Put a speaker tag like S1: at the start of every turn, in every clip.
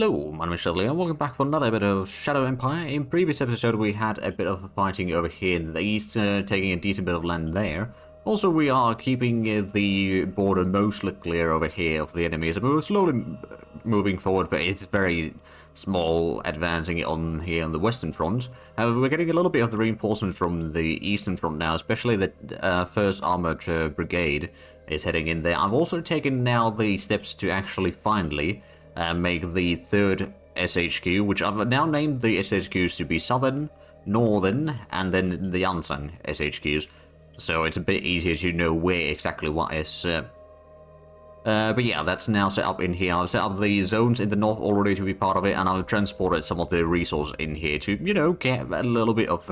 S1: Hello, my name is Zhatelier, and welcome back for another bit of Shadow Empire. In previous episode we had a bit of fighting over here in the east, taking a decent bit of land there. Also we are keeping the border mostly clear over here of the enemies. I mean, we're slowly moving forward, but it's very small advancing on here on the western front. However, we're getting a little bit of the reinforcement from the eastern front now, especially the 1st Armored Brigade is heading in there. I've also taken now the steps to actually finally make the 3rd SHQ, which I've now named the SHQs to be Southern, Northern, and then the unsung SHQs. So it's a bit easier to know where exactly what is. But yeah, that's now set up in here. I've set up the zones in the north already to be part of it, and I've transported some of the resources in here to, you know, get a little bit of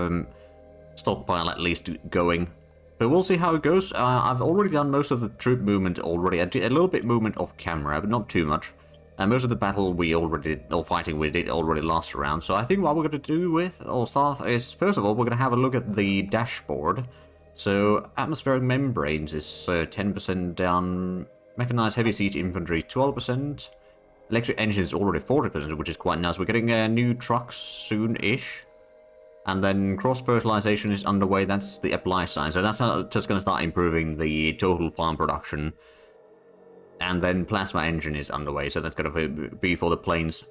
S1: stockpile at least going. But we'll see how it goes. I've already done most of the troop movement already. I did a little bit movement off camera, but not too much. And most of the battle we already, or fighting we did already last round. So I think what we're going to do with, or start, is first of all, we're going to have a look at the dashboard. So atmospheric membranes is 10% down, mechanized heavy siege infantry 12%, electric engines already 40%, which is quite nice. We're getting new trucks soon-ish. And then cross-fertilization is underway, that's the apply sign. So that's just going to start improving the total farm production. And then plasma engine is underway, so that's going to be for the planes.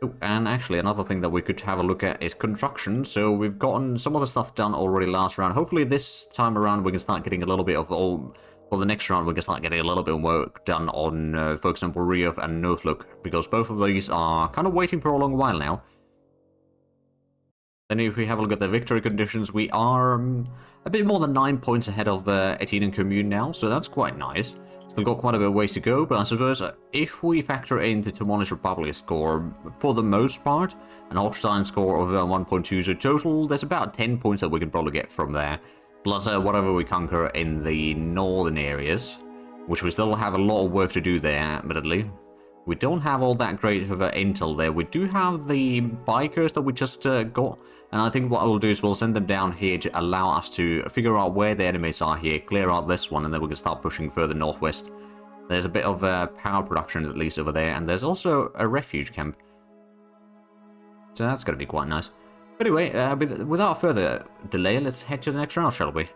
S1: Oh, and actually another thing that we could have a look at is construction. So we've gotten some of the stuff done already last round. Hopefully this time around we can start getting a little bit of all. For the next round we can start getting a little bit of work done on, for example, Riof and Northluk, because both of these are kind of waiting for a long while now. Then if we have a look at the victory conditions, we are a bit more than 9 points ahead of Etienne and Commune now, so that's quite nice. Still got quite a bit of ways to go, but I suppose if we factor in the Teacup Republic score, for the most part, an Holstein score of 1.2, so total, there's about 10 points that we can probably get from there. Plus whatever we conquer in the northern areas, which we still have a lot of work to do there, admittedly. We don't have all that great of intel there. We do have the bikers that we just got, and I think what we'll do is we'll send them down here to allow us to figure out where the enemies are here, clear out this one, and then we can start pushing further northwest. There's a bit of power production at least over there, and there's also a refuge camp. So that's going to be quite nice. Anyway, without further delay, let's head to the next round, shall we?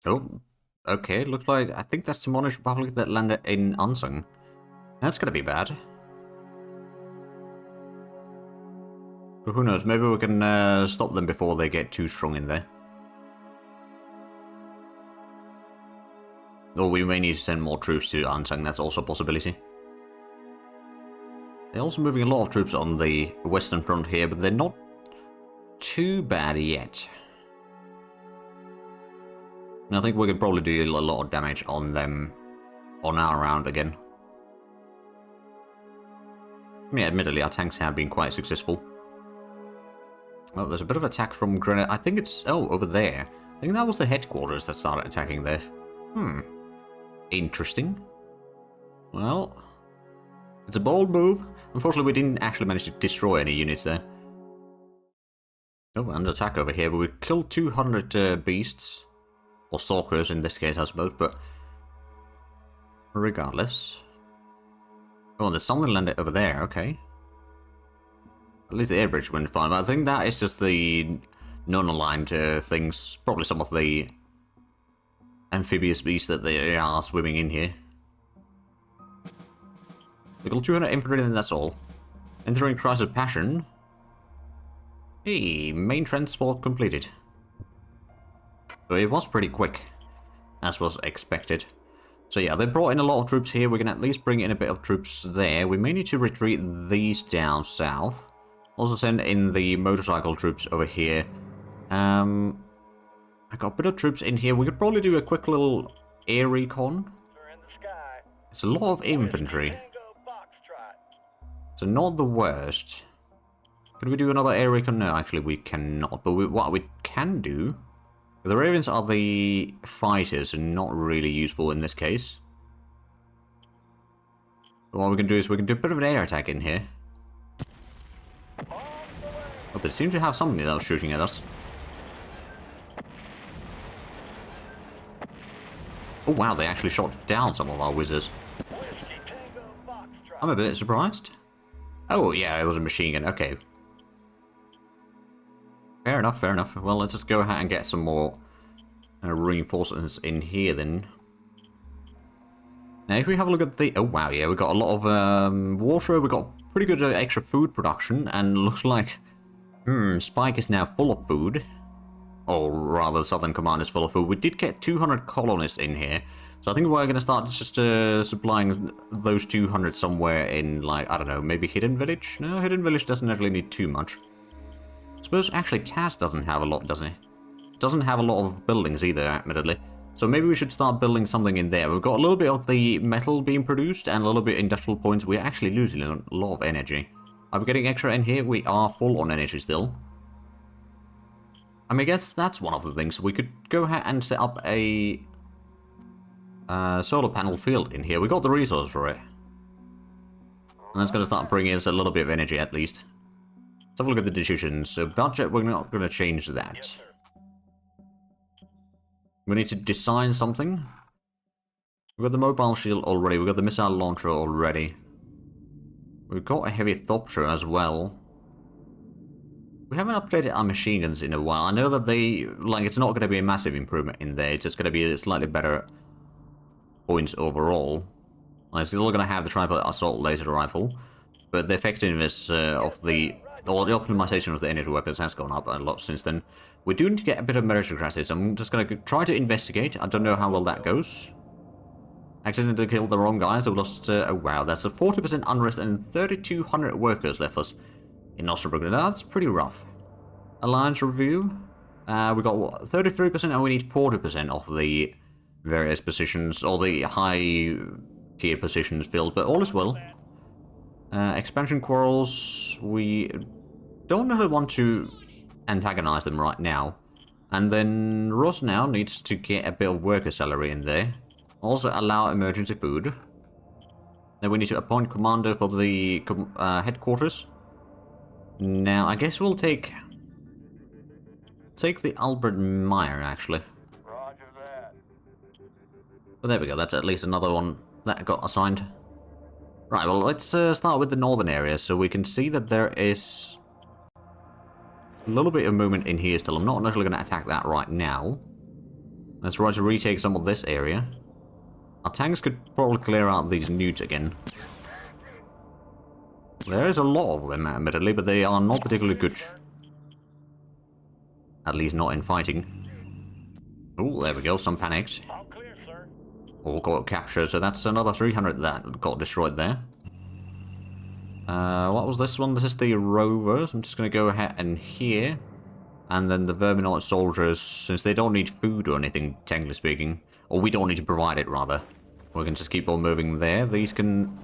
S1: Oh, okay, looks like, I think that's Teacup Republic that landed in Unsung. That's gonna be bad. But who knows, maybe we can stop them before they get too strong in there. Or we may need to send more troops to Ansang, that's also a possibility. They're also moving a lot of troops on the western front here, but they're not too bad yet. And I think we could probably do a lot of damage on them on our round again. Yeah, admittedly, our tanks have been quite successful. Well, there's a bit of attack from Grenade. I think it's... oh, over there. I think that was the headquarters that started attacking there. Interesting. Well, it's a bold move. Unfortunately, we didn't actually manage to destroy any units there. Oh, under attack over here, but we killed 200 beasts. Or stalkers in this case, I suppose, but... regardless... oh, there's something landed over there, okay. At least the air bridge went fine, but I think that is just the non-aligned things. Probably some of the amphibious beasts that they are swimming in here. We got 200 infantry and that's all. Entering Crisis Passion. Hey, main transport completed. So it was pretty quick, as was expected. So yeah, they brought in a lot of troops here. We can at least bring in a bit of troops there. We may need to retreat these down south. Also send in the motorcycle troops over here. I got a bit of troops in here. We could probably do a quick little air recon. It's a lot of infantry. So not the worst. Could we do another air recon? No, actually we cannot. But what we can do... the Ravens are the fighters and not really useful in this case. But what we can do is we can do a bit of an air attack in here. Oh, they seem to have something that was shooting at us. Oh wow, they actually shot down some of our wizards. I'm a bit surprised. Oh, yeah, it was a machine gun. Okay. Fair enough, fair enough. Well, let's just go ahead and get some more reinforcements in here, then. Now, if we have a look at the... Oh, wow, yeah, we got a lot of water. We got pretty good extra food production, and looks like... Spike is now full of food. Or rather, Southern Command is full of food. We did get 200 colonists in here. So I think we're going to start just supplying those 200 somewhere in, like, I don't know, maybe Hidden Village? No, Hidden Village doesn't actually need too much. I suppose, actually, Taz doesn't have a lot, doesn't he? Doesn't have a lot of buildings either, admittedly. So maybe we should start building something in there. We've got a little bit of the metal being produced and a little bit of industrial points. We're actually losing a lot of energy. Are we getting extra in here? We are full on energy still. I mean, I guess that's one of the things. We could go ahead and set up a solar panel field in here. We got the resource for it. And that's going to start bringing us a little bit of energy at least. Let's have a look at the decisions. So budget, we're not going to change that.
S2: Yes, sir.
S1: We need to design something. We've got the mobile shield already. We've got the missile launcher already. We've got a heavy thopter as well. We haven't updated our machine guns in a while. I know that they, like, it's not going to be a massive improvement in there. It's just going to be a slightly better points overall. It's still going to have the tripod assault laser rifle, but the effectiveness of the, or the optimization of the energy weapons has gone up a lot since then. We do need to get a bit of meritocracy, so I'm just going to try to investigate. I don't know how well that goes. Accidentally killed the wrong guys. We lost, oh wow, that's a 40% unrest and 3,200 workers left us in Osnabrück. That's pretty rough. Alliance review. We got what, 33% and we need 40% of the various positions, or the high tier positions filled, but all is well. Expansion quarrels, we don't really want to antagonize them right now. And then Ross now needs to get a bit of worker salary in there. Also allow emergency food. Then we need to appoint commander for the headquarters. Now, I guess we'll take the Albert Meyer, actually.
S2: Roger that.
S1: But there we go, that's at least another one that got assigned. Right, well, let's start with the northern area, so we can see that there is a little bit of movement in here still. I'm not necessarily going to attack that right now. Let's try to retake some of this area. Our tanks could probably clear out these newts again. There is a lot of them, admittedly, but they are not particularly good. At least not in fighting. Oh, there we go, some panics.
S2: All clear, sir.
S1: All got captured, so that's another 300 that got destroyed there. What was this one? This is the rovers. I'm just going to go ahead and here. And then the Verminoid soldiers, since they don't need food or anything, technically speaking. Or we don't need to provide it, rather. We can just keep on moving there. These can...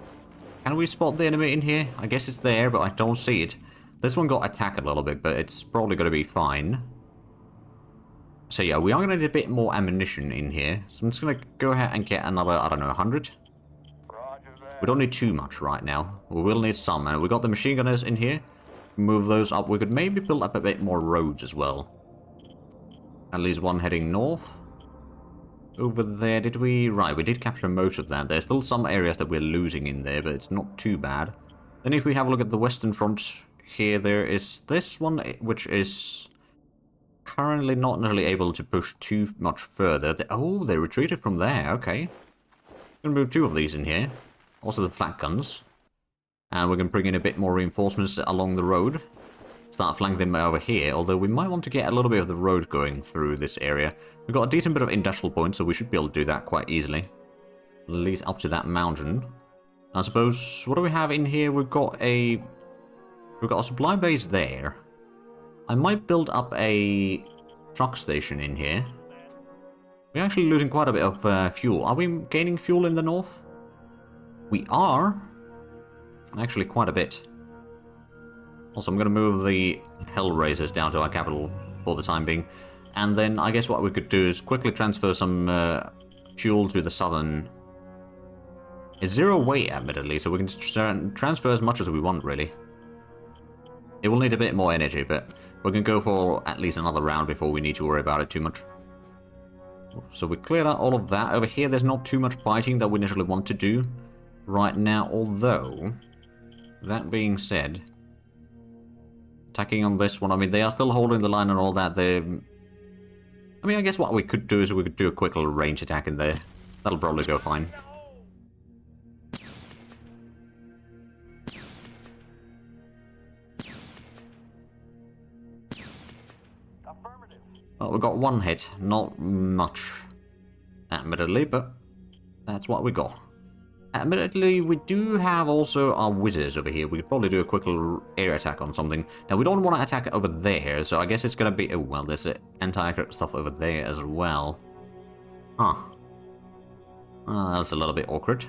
S1: Can we spot the enemy in here? I guess it's there, but I don't see it. This one got attacked a little bit, but it's probably going to be fine. So yeah, we are going to need a bit more ammunition in here. So I'm just going to go ahead and get another, I don't know, 100?
S2: Roger that.
S1: We don't need too much right now. We will need some. And we got the machine gunners in here. Move those up. We could maybe build up a bit more roads as well. At least one heading north. Over there, did we... Right, we did capture most of that. There's still some areas that we're losing in there, but it's not too bad. Then if we have a look at the western front here, there is this one, which is currently not necessarily able to push too much further. Oh, they retreated from there. Okay. We're going to move 2 of these in here. Also the flak guns. And we're going to bring in a bit more reinforcements along the road. Start flanking them over here, although we might want to get a little bit of the road going through this area. We've got a decent bit of industrial points, so we should be able to do that quite easily. At least up to that mountain. I suppose, what do we have in here? We've got a supply base there. I might build up a truck station in here. We're actually losing quite a bit of fuel. Are we gaining fuel in the north? We are. Actually, quite a bit. Also, I'm going to move the Hellraisers down to our capital for the time being. And then I guess what we could do is quickly transfer some fuel to the southern... It's 0 weight, admittedly, so we can transfer as much as we want, really. It will need a bit more energy, but we can go for at least another round before we need to worry about it too much. So we cleared out all of that. Over here, there's not too much fighting that we initially want to do. right now, although, that being said, attacking on this one, I mean, they are still holding the line and all that. I mean, I guess what we could do is we could do a quick little range attack in there. That'll probably go fine. Well, we got one hit, not much, admittedly, but that's what we got. Admittedly, we do have also our wizards over here. We could probably do a quick little air attack on something. Now, we don't want to attack over there, so I guess it's going to be... Oh, well, there's anti-accurate stuff over there as well. Huh. That's a little bit awkward.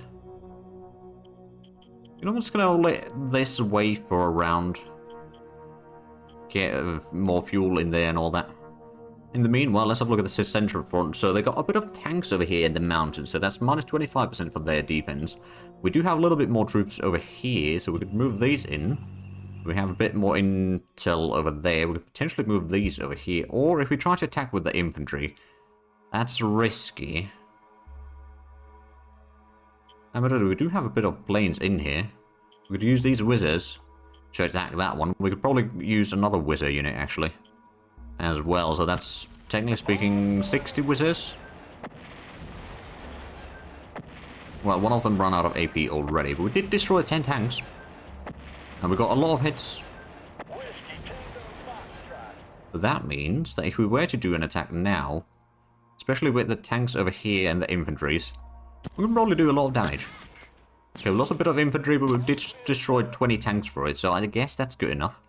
S1: You know, I'm just going to let this wait for a round. Get more fuel in there and all that. In the meanwhile, let's have a look at the central front. So they got a bit of tanks over here in the mountains, so that's minus 25% for their defense. We do have a little bit more troops over here, so we could move these in. We have a bit more intel over there. We could potentially move these over here, or if we try to attack with the infantry, that's risky. But we do have a bit of planes in here. We could use these wizards to attack that one. We could probably use another wizard unit, actually, as well, so that's, technically speaking, 60 wizards. Well, one of them ran out of AP already, but we did destroy 10 tanks. And we got a lot of hits. So that means that if we were to do an attack now, especially with the tanks over here and the infantries, we can probably do a lot of damage. Okay, we lost a bit of infantry, but we did destroy 20 tanks for it, so I guess that's good enough.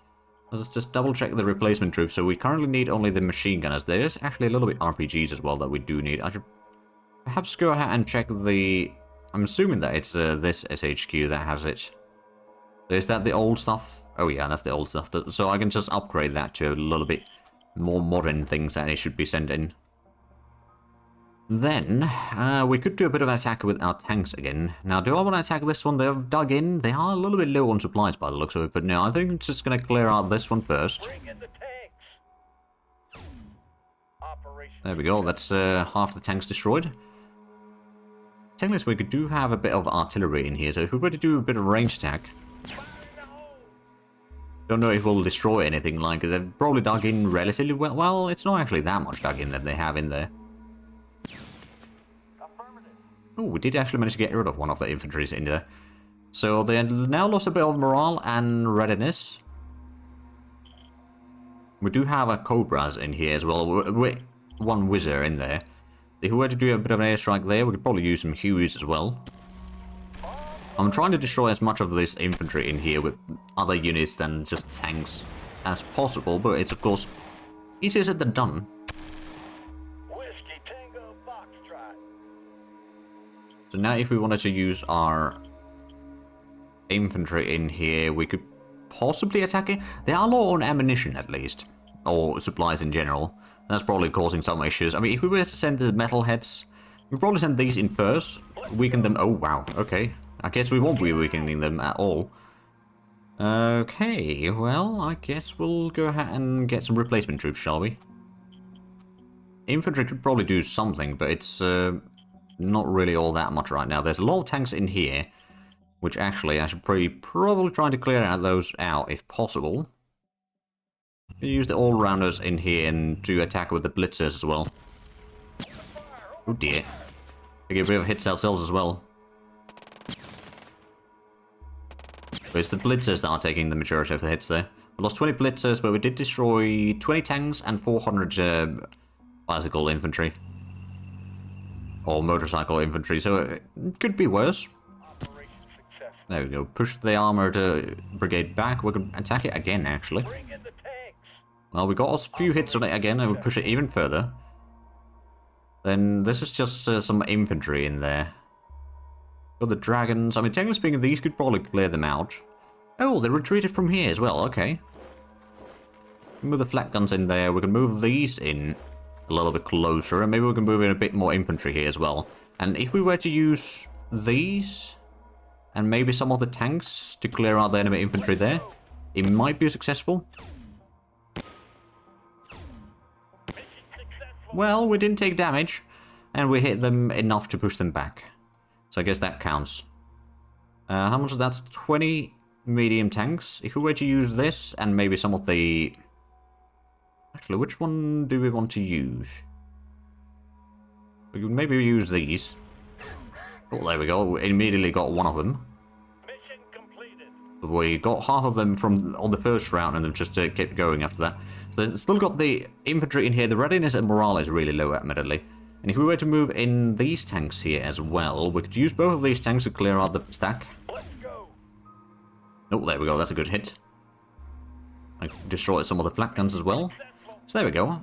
S1: Let's just double check the replacement troops. So we currently need only the machine gunners. There's actually a little bit RPGs as well that we do need. I should perhaps go ahead and check the... I'm assuming that it's this SHQ that has it. Is that the old stuff? Oh yeah, that's the old stuff. So I can just upgrade that to a little bit more modern things that it should be sent in. Then, we could do a bit of an attack with our tanks again. Now, do I want to attack this one? They've dug in. They are a little bit low on supplies by the looks of it, but no, I think I'm just going to clear out this one first. There we go, that's half the tanks destroyed. Technically, we could have a bit of artillery in here, so if we were to do a bit of range attack... Don't know if we'll destroy anything, like, they've probably dug in relatively well. Well, it's not actually that much dug in that they have in there. Oh, we did actually manage to get rid of one of the infantries in there. So they now lost a bit of morale and readiness. We do have a Cobras in here as well, with one wizard in there. If we were to do a bit of an airstrike there, we could probably use some Hueys as well. I'm trying to destroy as much of this infantry in here with other units than just tanks as possible, but it's of course easier said than done. So now if we wanted to use our infantry in here, we could possibly attack it. They are low on ammunition at least, or supplies in general. That's probably causing some issues. I mean, if we were to send the metalheads, we'd probably send these in first, weaken them. Oh wow, okay. I guess we won't be weakening them at all. Okay, well, I guess we'll go ahead and get some replacement troops, shall we? Infantry could probably do something, but it's not really all that much right now. There's a lot of tanks in here, which actually I should probably try to clear out those out if possible. Use the all-rounders in here and to attack with the blitzers as well. Oh dear. We get a bit of hits ourselves as well. But it's the blitzers that are taking the majority of the hits there. We lost 20 blitzers, but we did destroy 20 tanks and 400 bicycle infantry. Or motorcycle infantry, so it could be worse. There we go. Push the armored brigade back. We can attack it again, actually. Well, we got a few hits on it again, and we'll push it even further. Then this is just some infantry in there. Got the dragons. I mean, technically speaking, these could probably clear them out. Oh, they retreated from here as well. Okay. Move the flak guns in there. We can move these in a little bit closer, and maybe we can move in a bit more infantry here as well. And if we were to use these, and maybe some of the tanks to clear out the enemy infantry there, it might be successful. Well, we didn't take damage, and we hit them enough to push them back. So I guess that counts. How much is that? 20 medium tanks. If we were to use this, and maybe some of the... Actually, which one do we want to use? We could maybe use these. Oh, there we go. We immediately got one of them.
S2: Mission completed.
S1: We got half of them from on the first round, and then just kept going after that. So they've still got the infantry in here. The readiness and morale is really low, admittedly. And if we were to move in these tanks here as well, we could use both of these tanks to clear out the stack.
S2: Let's go.
S1: Oh, there we go. That's a good hit. I destroyed some of the flak guns as well. So there we go.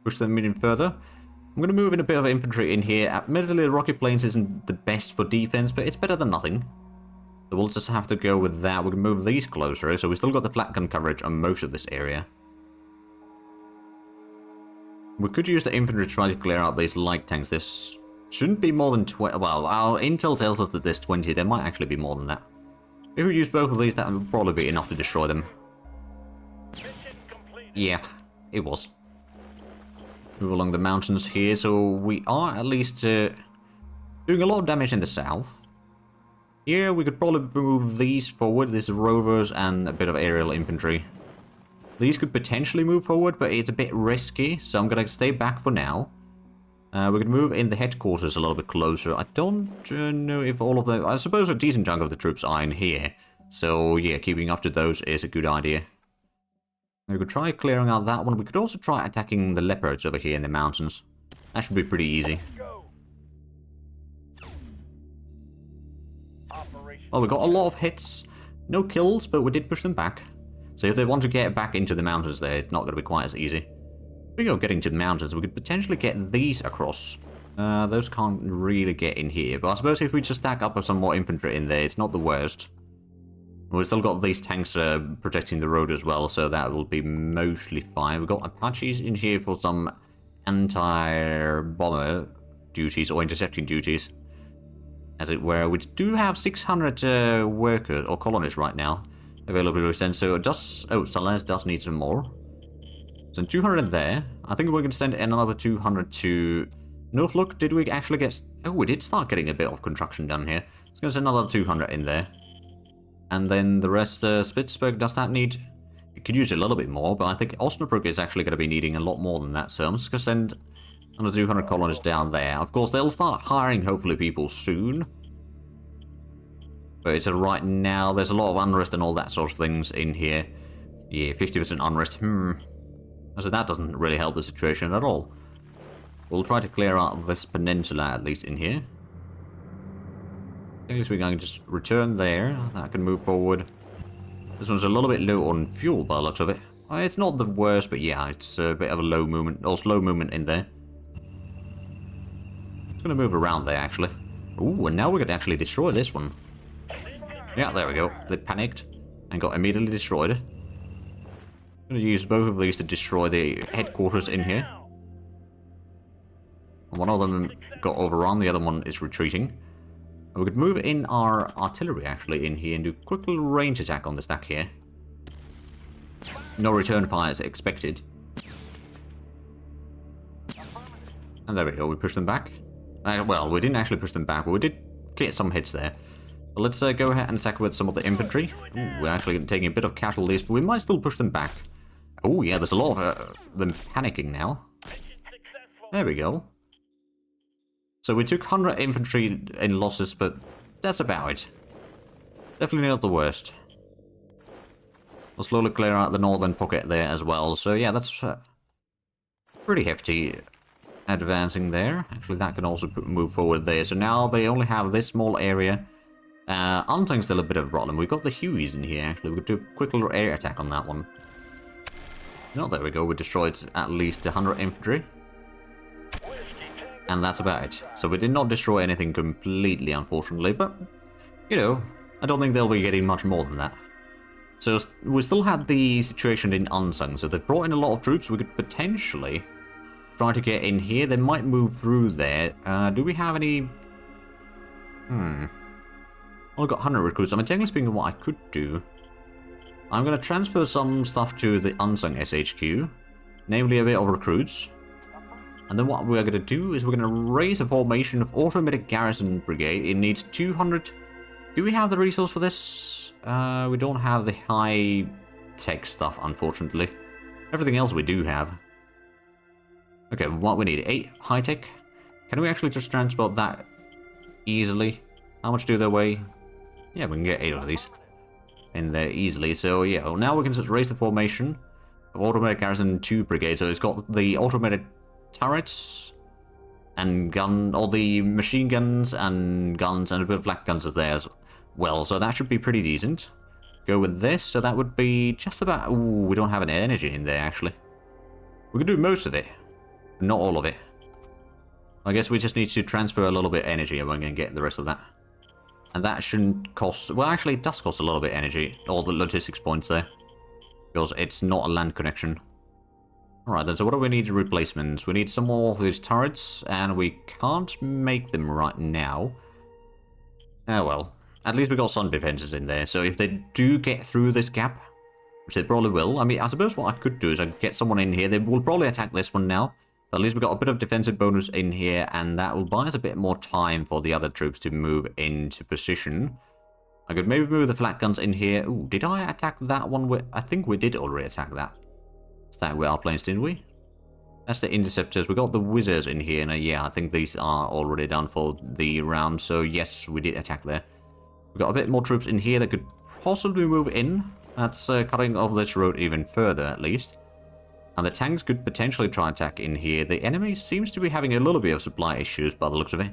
S1: Push them in further. I'm going to move in a bit of infantry in here. Admittedly, the rocket planes isn't the best for defense, but it's better than nothing. So we'll just have to go with that. We can move these closer, so we still got the flak gun coverage on most of this area. We could use the infantry to try to clear out these light tanks. This shouldn't be more than 20. Well, our intel tells us that there's 20. There might actually be more than that. If we use both of these, that would probably be enough to destroy them. Yeah, it was. Move along the mountains here, so we are at least doing a lot of damage in the south. Here, we could probably move these forward. These are rovers and a bit of aerial infantry. These could potentially move forward, but it's a bit risky, so I'm going to stay back for now. We could move in the headquarters a little bit closer. I don't know if all of them... I suppose a decent chunk of the troops are in here. So, yeah, keeping up to those is a good idea. We could try clearing out that one. We could also try attacking the leopards over here in the mountains. That should be pretty easy. Well, we got a lot of hits. No kills, but we did push them back. So if they want to get back into the mountains there, it's not going to be quite as easy. Speaking of getting to the mountains, we could potentially get these across. Those can't really get in here. But I suppose if we just stack up some more infantry in there, it's not the worst. We've still got these tanks protecting the road as well, so that will be mostly fine. We've got Apaches in here for some anti-bomber duties, or intercepting duties, as it were. We do have 600 workers, or colonists right now, available to send, so it does... Oh, Zhatelier does need some more. So 200 there. I think we're going to send another 200 to... Northlook, did we actually get... Oh, we did start getting a bit of construction done here. Let's go send another 200 in there. And then the rest, Spitzberg, does that need... It could use a little bit more, but I think Osnabrück is actually going to be needing a lot more than that, so I'm just going to send another 200 colonists down there. Of course, they'll start hiring, hopefully, people soon. But it's right now, there's a lot of unrest and all that sort of things in here. Yeah, 50% unrest, So that doesn't really help the situation at all. We'll try to clear out this peninsula, at least in here. At least we can just return there. That can move forward. This one's a little bit low on fuel by the looks of it. It's not the worst, but yeah, it's a bit of a low movement, or slow movement in there. It's going to move around there, actually. Ooh, and now we could actually destroy this one. Yeah, there we go. They panicked and got immediately destroyed. I'm going to use both of these to destroy the headquarters in here. One of them got overrun, the other one is retreating. We could move in our artillery, actually, in here and do a quick little range attack on the stack here. No return fires expected. And there we go, we pushed them back. Well, we didn't actually push them back, but we did get some hits there. But let's go ahead and attack with some of the infantry. Ooh, we're actually taking a bit of casualties, but we might still push them back. Oh yeah, there's a lot of them panicking now. There we go. So we took 100 infantry in losses, but that's about it. Definitely not the worst. We'll slowly clear out the northern pocket there as well. So yeah, that's pretty hefty advancing there. Actually, that can also move forward there. So now they only have this small area. Untang's still a bit of a problem. We've got the Hueys in here, actually. We could do a quick little air attack on that one. Oh, there we go. We destroyed at least 100 infantry. And that's about it. So we did not destroy anything completely, unfortunately, but, you know, I don't think they'll be getting much more than that. So we still had the situation in Unsung, so they brought in a lot of troops. We could potentially try to get in here. They might move through there. Do we have any... Only got 100 recruits. I mean, technically speaking, what I could do... I'm going to transfer some stuff to the Unsung SHQ, namely a bit of recruits. And then what we're going to do is we're going to raise a formation of automated garrison brigade. It needs 200 Do we have the resource for this? We don't have the high-tech stuff, unfortunately. Everything else we do have. Okay, what we need? 8 high-tech. Can we actually just transport that easily? How much do they weigh? Yeah, we can get 8 of these in there easily. So yeah, well, now we can just raise the formation of automated garrison 2 brigade. So it's got the automated turrets and all the machine guns and a bit of flak guns is there as well. So that should be pretty decent. Go with this. So that would be just about. Ooh, we don't have an energy in there actually. We can do most of it, but not all of it. I guess we just need to transfer a little bit of energy and we're going to get the rest of that. And that shouldn't cost... Well, actually, it does cost a little bit of energy. All the logistics points there. Because it's not a land connection. Alright then, so what do we need? Replacements. We need some more of these turrets. And we can't make them right now. Oh well. At least we got some defenses in there. So if they do get through this gap, which they probably will. I mean, I suppose what I could do is I could get someone in here. They will probably attack this one now. But at least we got a bit of defensive bonus in here, and that will buy us a bit more time for the other troops to move into position. I could maybe move the flak guns in here. Ooh, did I attack that one? I think we did already attack that. Attack with our planes, didn't we? That's the interceptors. We got the wizards in here, and yeah, I think these are already done for the round. So yes, we did attack there. We got a bit more troops in here that could possibly move in. That's cutting off this road even further, at least. And the tanks could potentially try and attack in here. The enemy seems to be having a little bit of supply issues by the looks of it.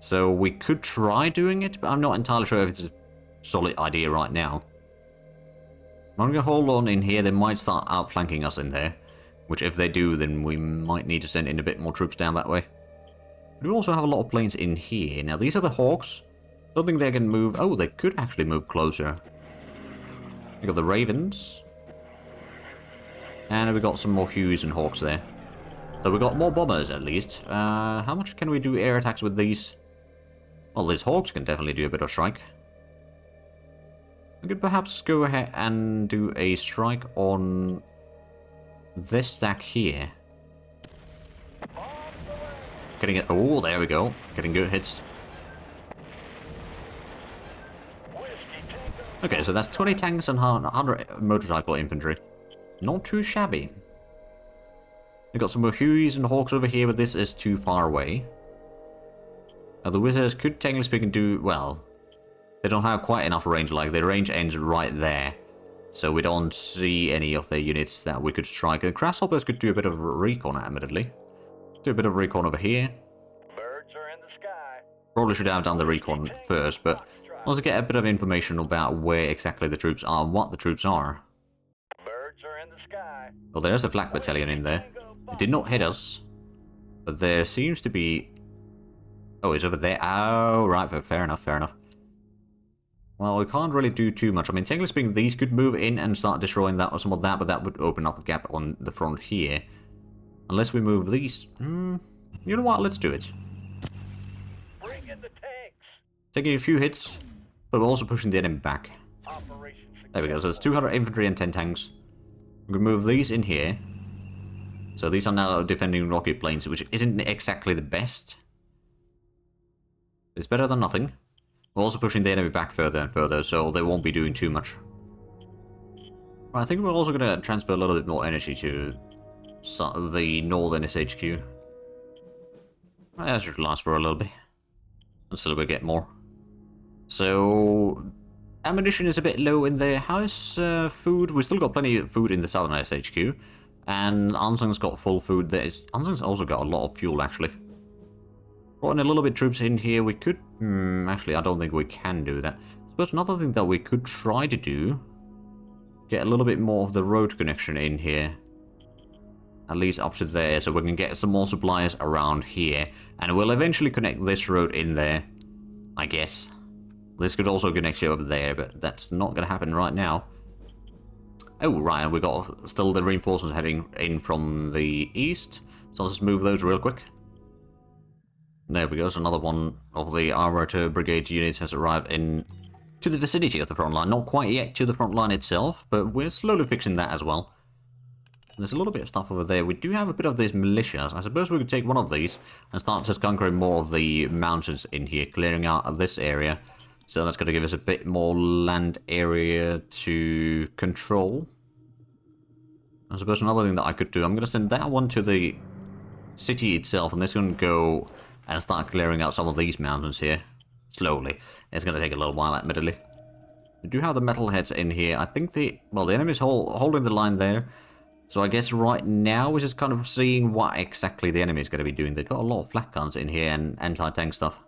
S1: So we could try doing it, but I'm not entirely sure if it's a solid idea right now. I'm going to hold on in here. They might start outflanking us in there. Which if they do, then we might need to send in a bit more troops down that way. We do also have a lot of planes in here. Now these are the Hawks. Don't think they can move. Oh, they could actually move closer. We got the Ravens. And we got some more Hues and Hawks there. So we got more bombers at least. How much can we do air attacks with these? Well, these Hawks can definitely do a bit of strike. We could perhaps go ahead and do a strike on this stack here. Getting it. Oh, there we go. Getting good hits. Okay, so that's 20 tanks and 100 motorcycle infantry. Not too shabby. We've got some more Hueys and Hawks over here, but this is too far away. Now the Wizards could technically speaking do, well, they don't have quite enough range, like their range ends right there. So we don't see any of their units that we could strike. The Grasshoppers could do a bit of recon, admittedly. Do a bit of recon over here.
S2: Birds are in the sky.
S1: Probably should have done the recon first, but also get a bit of information about where exactly the troops are and what the troops are. Well, there's a flak battalion in there. It did not hit us. But there seems to be... Oh, it's over there. Oh, right. Fair enough, fair enough. Well, we can't really do too much. I mean, technically speaking, these could move in and start destroying that or some of that, but that would open up a gap on the front here. Unless we move these... You know what? Let's do it.
S2: Bring in the tanks.
S1: Taking a few hits, but we're also pushing the enemy back. There we go. So it's 200 infantry and 10 tanks. We can move these in here. So these are now defending rocket planes, which isn't exactly the best. It's better than nothing. We're also pushing the enemy back further and further, so they won't be doing too much. Right, I think we're also going to transfer a little bit more energy to the northern SHQ. Right, that should last for a little bit. Until we get more. So... ammunition is a bit low in there. How's food? We've still got plenty of food in the southern SHQ. And Ansung's got full food. Ansung's also got a lot of fuel, actually. Brought in a little bit of troops in here. We could... actually, I don't think we can do that. I suppose another thing that we could try to do... get a little bit more of the road connection in here. At least up to there. So we can get some more supplies around here. And we'll eventually connect this road in there. I guess. This could also connect you over there, but that's not going to happen right now. Oh, right, and we got still the reinforcements heading in from the east. So I'll just move those real quick. There we go, so another one of the armored brigade units has arrived in to the vicinity of the front line. Not quite yet to the front line itself, but we're slowly fixing that as well. There's a little bit of stuff over there. We do have a bit of these militias. I suppose we could take one of these and start just conquering more of the mountains in here, clearing out this area. So that's going to give us a bit more land area to control. I suppose another thing that I could do, I'm going to send that one to the city itself, and this going to go and start clearing out some of these mountains here. Slowly. It's going to take a little while, admittedly. We do have the metalheads in here. I think the enemy's holding the line there. So I guess right now we're just kind of seeing what exactly the enemy is going to be doing. They've got a lot of flak guns in here and anti-tank stuff,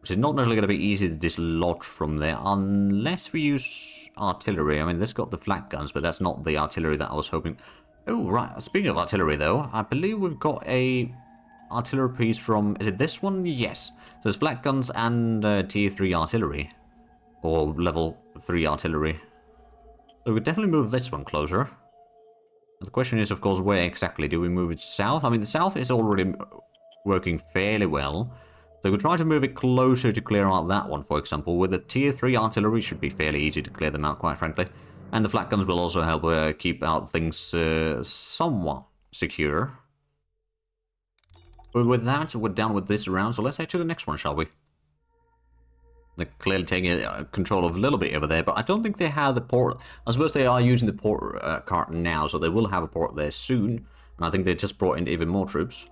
S1: which is not necessarily going to be easy to dislodge from there, unless we use artillery. I mean, this got the flak guns, but that's not the artillery that I was hoping. Oh, right. Speaking of artillery, though, I believe we've got a artillery piece from... Is it this one? Yes. So there's flak guns and tier 3 artillery. Or level 3 artillery. So we definitely move this one closer. The question is, of course, where exactly? Do we move it south? I mean, the south is already working fairly well. So we'll try to move it closer to clear out that one, for example. With the tier 3 artillery, should be fairly easy to clear them out, quite frankly. And the flak guns will also help keep out things somewhat secure. But with that, we're done with this round, so let's head to the next one, shall we? They're clearly taking control of a little bit over there, but I don't think they have the port. I suppose they are using the port cart now, so they will have a port there soon. And I think they just brought in even more troops.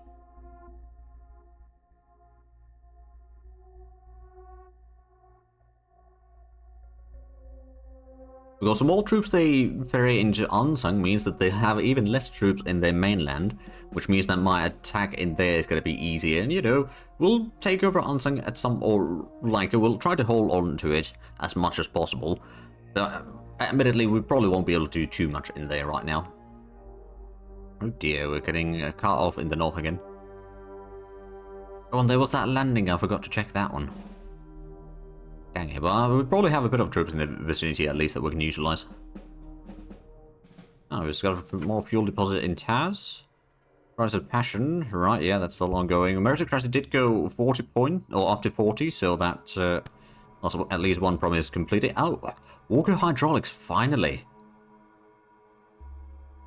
S1: Because the more troops they ferry into Unsung means that they have even less troops in their mainland, which means that my attack in there is going to be easier. And, you know, we'll take over Unsung at some, or like, we'll try to hold on to it as much as possible. Admittedly, we probably won't be able to do too much in there right now. Oh dear, we're getting cut off in the north again. Oh, and there was that landing, I forgot to check that one. Dang it, but we probably have a bit of troops in the vicinity at least that we can utilize. Oh, we've just got more fuel deposit in Taz. Rise of Passion, right, yeah, that's still ongoing. Meritocracy did go 40 point, or up to 40, so that also at least one promise completed. Oh, Walker Hydraulics, finally.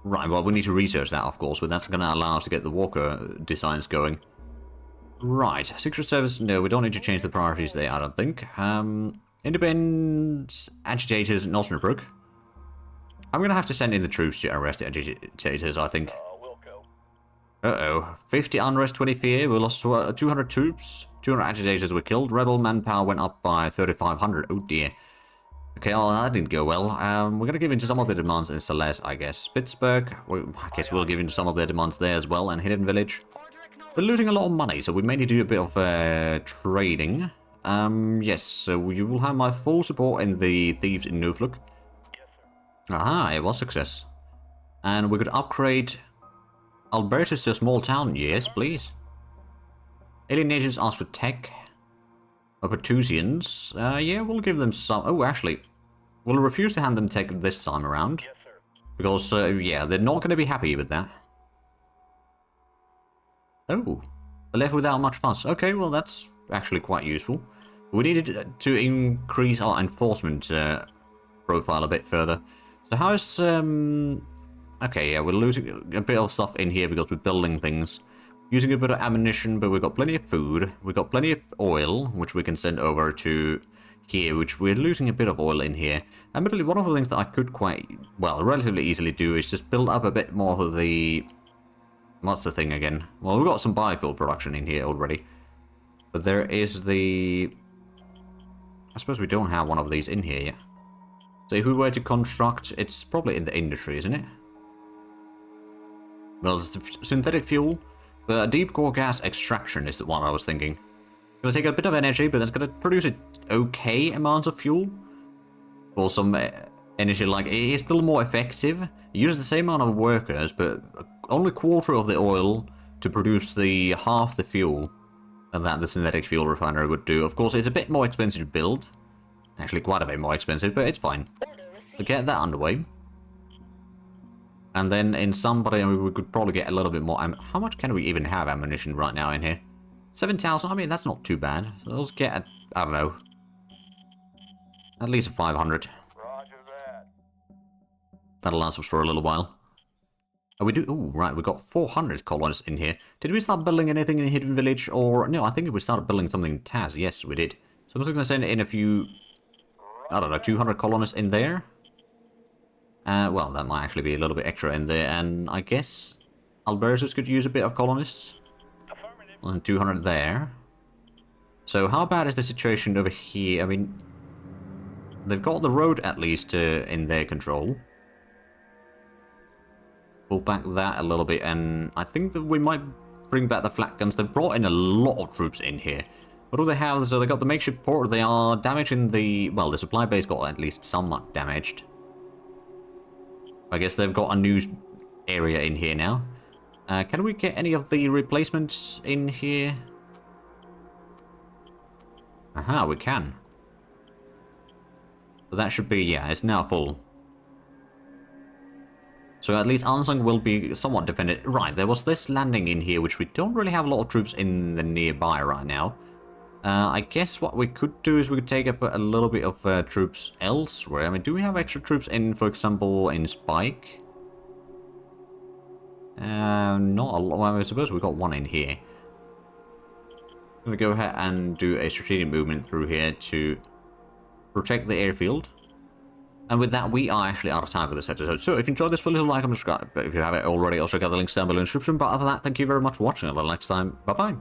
S1: Right, well, we need to research that, of course, but that's going to allow us to get the Walker designs going. Right, Secret Service, no, we don't need to change the priorities there, I don't think. Independent agitators in Osnabrück. I'm going to have to send in the troops to arrest the agitators, I think. Uh-oh, 50 unrest, 20 fear, we lost 200 troops, 200 agitators were killed, rebel manpower went up by 3,500, oh dear. Okay, well, that didn't go well. We're going to give in to some of the demands in Celeste, I guess. Pittsburgh, I guess we'll give in to some of their demands there as well, and Hidden Village. We're losing a lot of money, so we may need to do a bit of trading. Yes, so you will have my full support in the Thieves in Nufluk. Yes, sir. Aha, it was success. And we could upgrade Albertus to a small town. Yes, please. Alien nations ask for tech. Pertusians. Yeah, we'll give them some... Oh, actually, we'll refuse to hand them tech this time around. Yes, sir. Because, yeah, they're not going to be happy with that. Oh, they're left without much fuss. Okay, well, that's actually quite useful. We needed to increase our enforcement profile a bit further. So how is... Okay, yeah, we're losing a bit of stuff in here because we're building things. Using a bit of ammunition, but we've got plenty of food. We've got plenty of oil, which we can send over to here, which we're losing a bit of oil in here. Admittedly, one of the things that I could quite, well, relatively easily do is just build up a bit more of the... What's the thing again? Well, we've got some biofuel production in here already. But there is the... I suppose we don't have one of these in here yet. So if we were to construct, it's probably in the industry, isn't it? Well, it's the synthetic fuel. But deep core gas extraction is the one I was thinking. It's going to take a bit of energy, but it's going to produce an okay amount of fuel. For some energy, like, it is still more effective. It uses the same amount of workers, but only a quarter of the oil to produce the half the fuel that the synthetic fuel refinery would do. Of course, it's a bit more expensive to build. Actually, quite a bit more expensive, but it's fine. So get that underway. And then in somebody, we could probably get a little bit more. How much can we even have ammunition right now in here? 7,000. I mean, that's not too bad. So let's get, I don't know, at least 500.
S2: Roger that.
S1: That'll last us for a little while. Oh, we do. Oh, right. We got 400 colonists in here. Did we start building anything in Hidden Village? Or no, I think we started building something in Taz. Yes, we did. So I'm just going to send in a few, I don't know, 200 colonists in there. Well, that might actually be a little bit extra in there, and I guess Albertus could use a bit of colonists. And 200 there. So how bad is the situation over here? I mean, they've got the road at least in their control. Pull back that a little bit, and I think that we might bring back the flak guns. They've brought in a lot of troops in here. What do they have? So they got the makeshift port. They are damaging the... Well, the supply base got at least somewhat damaged. I guess they've got a new area in here now. Can we get any of the replacements in here? Aha, we can. So that should be... Yeah, it's now full. So at least Ansang will be somewhat defended. Right, there was this landing in here, which we don't really have a lot of troops in the nearby right now. I guess what we could do is we could take up a little bit of troops elsewhere. I mean, do we have extra troops in, for example, in Spike? Not a lot. Well, I suppose we've got one in here. I'm going to go ahead and do a strategic movement through here to protect the airfield. And with that, we are actually out of time for this episode. So if you enjoyed this, please leave a like and subscribe. But if you haven't already, also got the links down below in the description. But other than that, thank you very much for watching. Until next time, bye-bye.